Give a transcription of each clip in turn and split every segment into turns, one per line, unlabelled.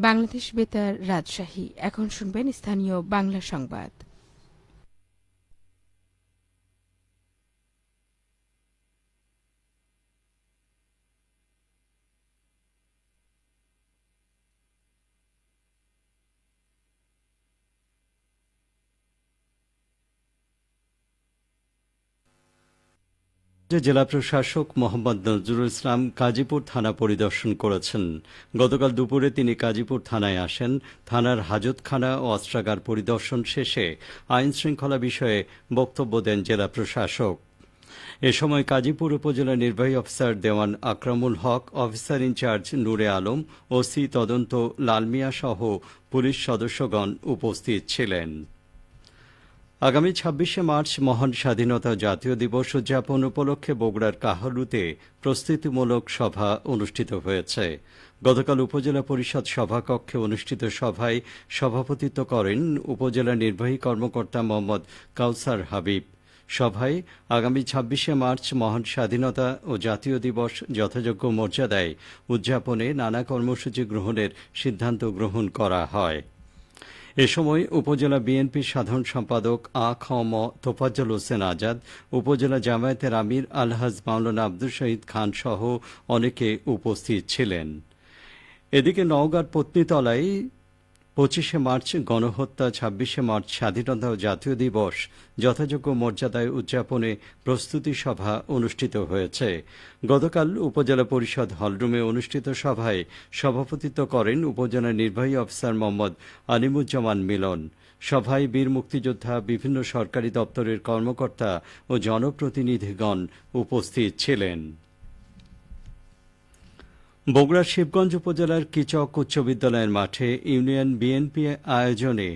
বাংলাদেশ বেতার রাজশাহী। এখন শুনবেন স্থানীয় বাংলা সংবাদ।
জেলা প্রশাসক মোহাম্মদ নজরুল ইসলাম কাজীপুর থানা পরিদর্শন করেছেন। গতকাল দুপুরে তিনি কাজীপুর থানায় আসেন। থানার হাজতখানা ও অস্ত্রাগার পরিদর্শন শেষে আইন শৃঙ্খলা বিষয়ে বক্তব্য দেন জেলা প্রশাসক। এ সময় কাজীপুর উপজেলা নির্বাহী অফিসার দেওয়ান আকরামুল হক, অফিসার ইনচার্জ নূরে আলম, ওসি তদন্ত লালমিয়া সহ পুলিশ সদস্যগণ উপস্থিত ছিলেন। আগামী ২৬শে মার্চ মহান স্বাধীনতা জাতীয় দিবস উদযাপন উপলক্ষে বগুড়ার কাহালুতে প্রস্তুতিমূলক সভা অনুষ্ঠিত হয়েছে। গতকাল উপজেলা পরিষদ সভাকক্ষে অনুষ্ঠিত সভায় সভাপতিত্ব করেন উপজেলা নির্বাহী কর্মকর্তা মোহাম্মদ কাউসার হাবিব। সভায় আগামী ২৬শে মার্চ মহান স্বাধীনতা ও জাতীয় দিবস যথাযোগ্য মর্যাদায় উদযাপনে নানা কর্মসূচি গ্রহণের সিদ্ধান্ত গ্রহণ করা হয়। এ সময় উপজেলা বিএনপির সাধারণ সম্পাদক খ.ম. তোফাজ্জল হোসেন আজাদ, উপজেলা জামায়াতের আমির আলহাজ মাওলানা আব্দুল শহীদ খান সহ অনেকে উপস্থিত ছিলেন। এদিকে নওগাঁর পত্নীতলায় ২৫শে মার্চ গণহত্যা, ২৬শে মার্চ স্বাধীনতা ও জাতীয় দিবস যথাযোগ্য মর্যাদায় উদযাপনে প্রস্তুতি সভা অনুষ্ঠিত হয়েছে। গতকাল উপজেলা পরিষদ হলরুমে অনুষ্ঠিত সভায় সভাপতিত্ব করেন উপজেলা নির্বাহী অফিসার মোহাম্মদ আলিমুজ্জামান মিলন। সভায় বীর মুক্তিযোদ্ধা, বিভিন্ন সরকারি দপ্তরের কর্মকর্তা ও জনপ্রতিনিধিগণ উপস্থিত ছিলেন। বগুড়ার শিবগঞ্জ উপজেলার কিচক উচ্চ বিদ্যালয়ের মাঠে ইউনিয়ন বিএনপি আয়োজনে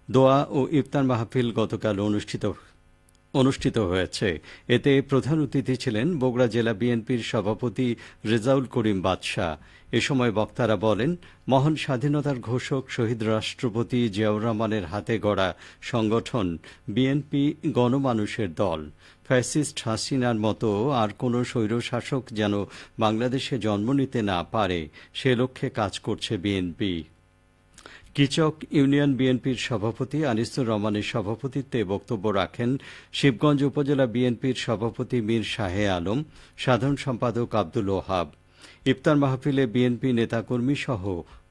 দোয়া ও ইফতার মাহফিল গতকাল অনুষ্ঠিত হয়েছে। এতে প্রধান অতিথি ছিলেন বগুড়া জেলা বিএনপির সভাপতি রেজাউল করিম বাদশাহ। এ সময় বক্তারা বলেন, মহান স্বাধীনতার ঘোষক শহীদ রাষ্ট্রপতি জিয়াউর রহমানের হাতে গড়া সংগঠন বিএনপি গণমানুষের দল। ফ্যাসিস্ট হাসিনার মতো আর কোনো স্বৈরশাসক যেন বাংলাদেশে জন্ম নিতে না পারে, সে লক্ষ্যে কাজ করছে বিএনপি। কিচক ইউনিয়ন বিএনপির সভাপতি আনিসুর রহমানের সভাপতিত্বে বক্তব্য রাখেন শিবগঞ্জ উপজেলা বিএনপির সভাপতি মীর শাহে আলম, সাধারণ সম্পাদক আব্দুল ওহাব। ইফতার মাহফিলে বিএনপি নেতাকর্মী সহ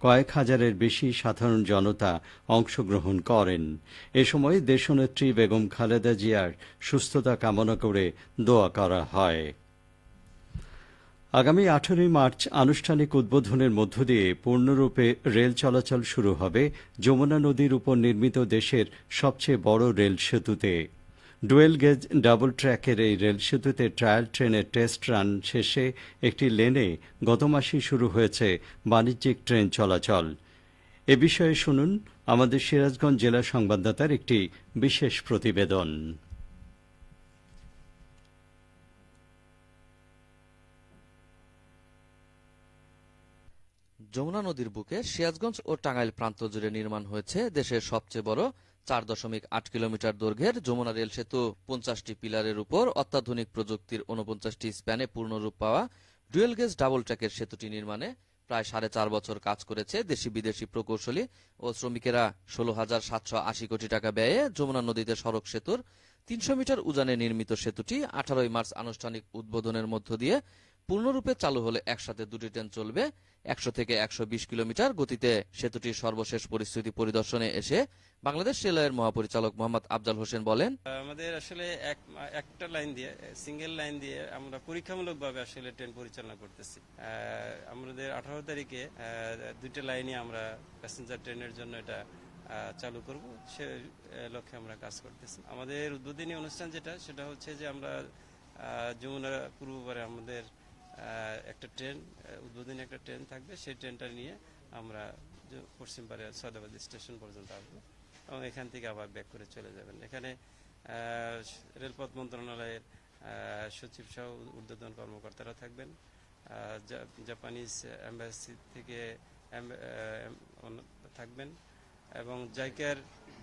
কয়েক হাজারের বেশি সাধারণ জনতা অংশগ্রহণ করেন। এ সময় দেশনেত্রী বেগম খালেদা জিয়ার সুস্থতা কামনা করে দোয়া করা হয়। আগামী ১৮ মার্চ আনুষ্ঠানিক উদ্বোধনের মধ্য দিয়ে পূর্ণরূপে রেল চলাচল শুরু হবে যমুনা নদীর উপর নির্মিত দেশের সবচেয়ে বড় রেল সেতুতে। ডুয়েল গেজ ডাবল ট্র্যাকের এই রেল সেতুতে ট্রায়াল ট্রেনের টেস্ট রান শেষে একটি লেনে গত মাসেই শুরু হয়েছে বাণিজ্যিক ট্রেন চলাচল। এ বিষয়ে শুনুন আমাদের সিরাজগঞ্জ জেলা সংবাদদাতার একটি বিশেষ প্রতিবেদন।
যমুনা নদীর বুকে সিরাজগঞ্জ ও টাঙ্গাইল প্রান্ত জুড়ে নির্মাণ হয়েছে দেশের সবচেয়ে বড় ৪.৮ কিলোমিটার দৈর্ঘ্যের যমুনা রেল সেতু। ৫০টি পিলারের উপর অত্যাধুনিক প্রযুক্তির ৪৯টি স্প্যানে পূর্ণরূপ পাওয়া ডুয়েল গেজ ডাবল ট্র্যাকের সেতুটি নির্মাণে প্রায় ৪.৫ বছর কাজ করেছে দেশি বিদেশি প্রকৌশলী ও শ্রমিকেরা। ১৬,৭৮০ কোটি টাকা ব্যয়ে যমুনা নদীতে সড়ক সেতুর ৩০০ মিটার উজানে নির্মিত সেতুটি ১৮ মার্চ আনুষ্ঠানিক উদ্বোধনের মধ্য দিয়ে পূর্ণরূপে চালু হলে একসাথে দুটি ট্রেন চলবে ১০০ থেকে ১২০ কিলোমিটার গতিতে। সেতুটির সর্বশেষ পরিস্থিতি পরিদর্শনে এসে বাংলাদেশ রেলওয়ের মহাপরিচালক মোহাম্মদ আফজাল হোসেন বলেন,
আমাদের আসলে একটা লাইন দিয়ে, সিঙ্গেল লাইন দিয়ে আমরা পরীক্ষামূলকভাবে আসলে ট্রেন পরিচালনা করতেছি। আমাদের ১৮ তারিখে দুইটা লাইনে আমরা প্যাসেঞ্জার ট্রেনের জন্য এটা চালু করব, সে লক্ষ্যে আমরা কাজ করতেছি। আমাদের উদ্বোধনী অনুষ্ঠান সেটা হচ্ছে যে আমরা যমুনা পূর্বপারে আমাদের একটা ট্রেন, উদ্বোধনী একটা ট্রেন থাকবে, সেই ট্রেনটা নিয়ে আমরা পশ্চিম পারে সয়দাবাদ স্টেশন পর্যন্ত আসবো এবং এখান থেকে আবার ব্যাক করে চলে যাবেন। এখানে রেলপথ মন্ত্রণালয়ের সচিব সহ ঊর্ধ্বতন কর্মকর্তারা থাকবেন, জাপানিজ এম্বাসি থেকে থাকবেন এবং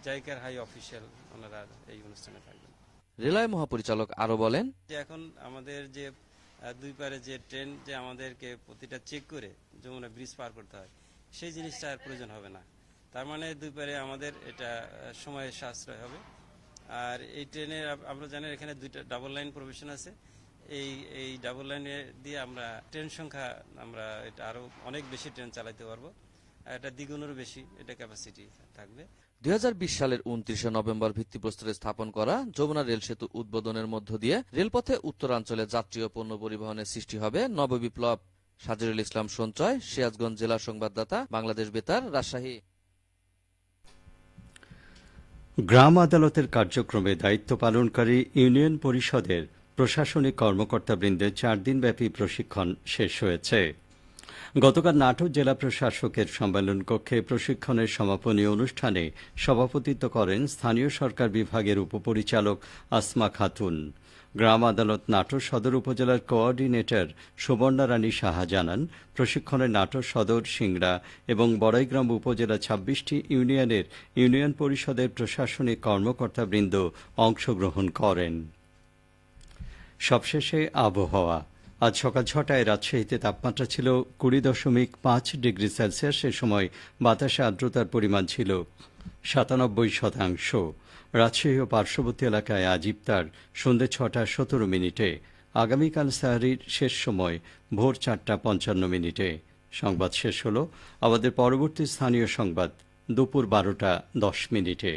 জাইকার হাই অফিসিয়াল ওনারা এই অনুষ্ঠানে থাকবেন।
রেলওয়ে মহাপরিচালক আরো বলেন,
যে এখন আমাদের যে দুই পারে যে ট্রেন যে আমাদেরকে প্রতিটা চেক করে যমুনা ব্রিজ পার করতে হয়, সেই জিনিসটা আর প্রয়োজন হবে না। তার মানে দুই পারে আমাদের এটা সময়ের সাশ্রয় হবে। আর এই ট্রেনে আমরা জানি এখানে দুইটা ডাবল লাইন প্রভিশন আছে। এই ডাবল লাইনে দিয়ে আমরা ট্রেন সংখ্যা আমরা এটা আরো অনেক বেশি ট্রেন চালাতে পারবো। এটা দ্বিগুণেরও বেশি এটা ক্যাপাসিটি থাকবে।
2020 সালের 29শে নভেম্বর ভিত্তিপ্রস্তরে স্থাপন করা যমুনা রেল সেতু উদ্বোধনের মধ্য দিয়ে রেলপথে উত্তরাঞ্চলে যাত্রী ও পণ্য পরিবহনের সৃষ্টি হবে নববিপ্লব। সাজিরুল ইসলাম সঞ্চয়, সিরাজগঞ্জ জেলা সংবাদদাতা, বাংলাদেশ বেতার, রাজশাহী।
গ্রাম আদালতের কার্যক্রমে দায়িত্ব পালনকারী ইউনিয়ন পরিষদের প্রশাসনিক কর্মকর্তাবৃন্দের 4 দিনব্যাপী প্রশিক্ষণ শেষ হয়েছে। গতকাল নাটোর জেলা প্রশাসকের সম্মেলন কক্ষে প্রশিক্ষণের সমাপনী অনুষ্ঠানে সভাপতিত্ব করেন স্থানীয় সরকার বিভাগের উপপরিচালক আসমা খাতুন। গ্রাম আদালত নাটোর সদর উপজেলার কোঅর্ডিনেটর সুবর্ণা রানী সাহা জানান, প্রশিক্ষণে নাটোর সদর, সিংড়া এবং বড়াইগ্রাম উপজেলা 26টি ইউনিয়নের ইউনিয়ন পরিষদের প্রশাসনিক কর্মকর্তাবৃন্দ অংশগ্রহণ করেন। সবশেষে আবহাওয়া। আজ সকাল 6টায় রাজশাহীতে তাপমাত্রা ছিল 20.5 ডিগ্রি সেলসিয়াস। সে সময় বাতাসে আর্দ্রতার পরিমাণ ছিল 97%। রাজশাহী ও পার্শ্ববর্তী এলাকায় আজ ইফতার সন্ধ্যে 6:17। আগামীকাল সাহরির শেষ সময় ভোর 4:55। সংবাদ শেষ হল। আমাদের পরবর্তী স্থানীয় সংবাদ দুপুর 12:10।